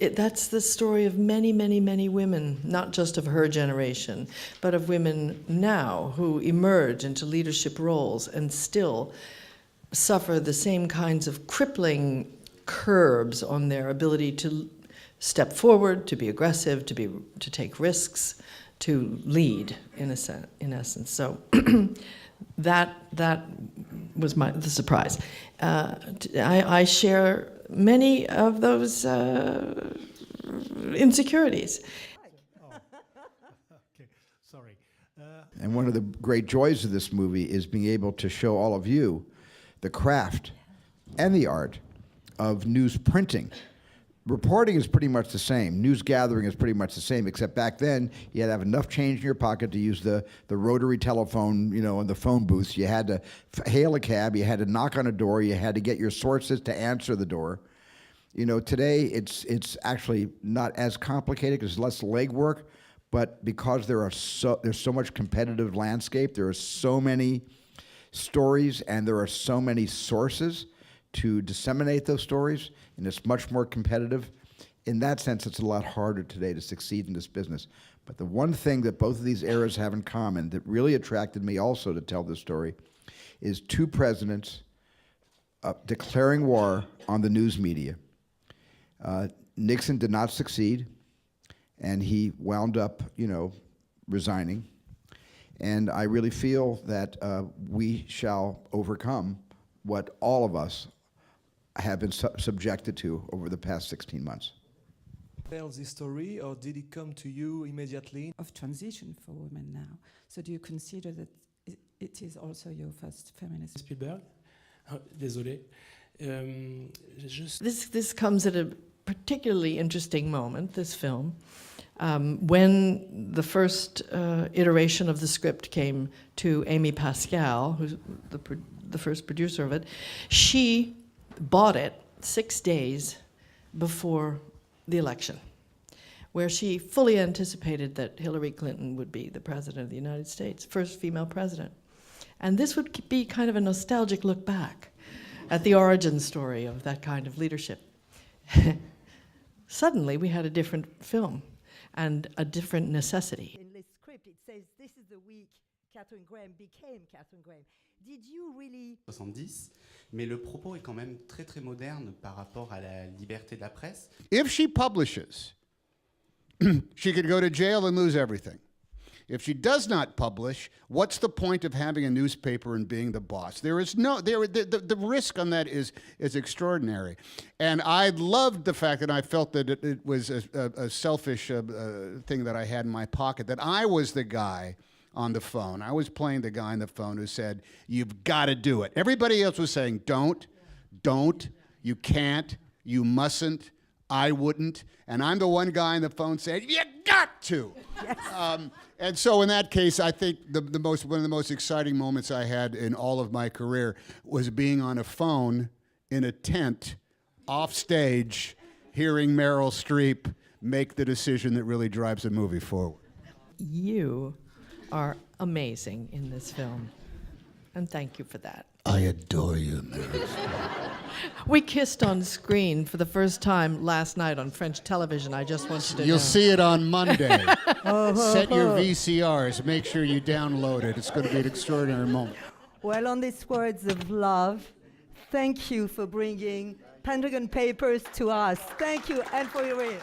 that's the story of many, many, many women, not just of her generation, but of women now who emerge into leadership roles and still suffer the same kinds of crippling curbs on their ability to step forward, to be aggressive, to take risks, to lead, in essence. So that was the surprise. I share many of those insecurities. Okay, sorry. And one of the great joys of this movie is being able to show all of you the craft and the art of news printing. Reporting is pretty much the same. News gathering is pretty much the same, except back then you had to have enough change in your pocket to use the rotary telephone, in the phone booths. You had to hail a cab, you had to knock on a door, you had to get your sources to answer the door. Today it's actually not as complicated because there's less legwork, but because there's so much competitive landscape, there are so many stories and there are so many sources to disseminate those stories, and it's much more competitive. In that sense, it's a lot harder today to succeed in this business. But the one thing that both of these eras have in common that really attracted me also to tell this story is two presidents declaring war on the news media. Nixon did not succeed, and he wound up, resigning. And I really feel that we shall overcome what all of us have been subjected to over the past 16 months. Tell this story, or did it come to you immediately? Of transition for women now. So do you consider that it is also your first feminist? Spielberg? Désolé. This comes at a particularly interesting moment, this film, when the first iteration of the script came to Amy Pascal, who's the first producer of it. She bought it 6 days before the election, where she fully anticipated that Hillary Clinton would be the president of the United States, first female president. And this would be kind of a nostalgic look back at the origin story of that kind of leadership. Suddenly, we had a different film and a different necessity. In the script, it says, this is the week Katharine Graham became Katharine Graham. Did you really... 70, mais le propos est quand même très très moderne par rapport à la liberté de la presse. If she publishes, she could go to jail and lose everything. If she does not publish, what's the point of having a newspaper and being the boss? There is no, the risk on that is extraordinary. And I loved the fact that I felt that it was a selfish thing that I had in my pocket, that I was the guy on the phone. I was playing the guy on the phone who said, you've got to do it. Everybody else was saying, don't, you can't, you mustn't, I wouldn't. And I'm the one guy on the phone saying, you got to. Yes. And so in that case, I think one of the most exciting moments I had in all of my career was being on a phone in a tent, off stage, hearing Meryl Streep make the decision that really drives the movie forward. You are amazing in this film, and thank you for that. I adore you, Meryl. We kissed on screen for the first time last night on French television. I just want you to know. You'll see it on Monday. Set your VCRs. Make sure you download it. It's going to be an extraordinary moment. Well, on these words of love, thank you for bringing Pentagon Papers to us. Thank you, and for your read.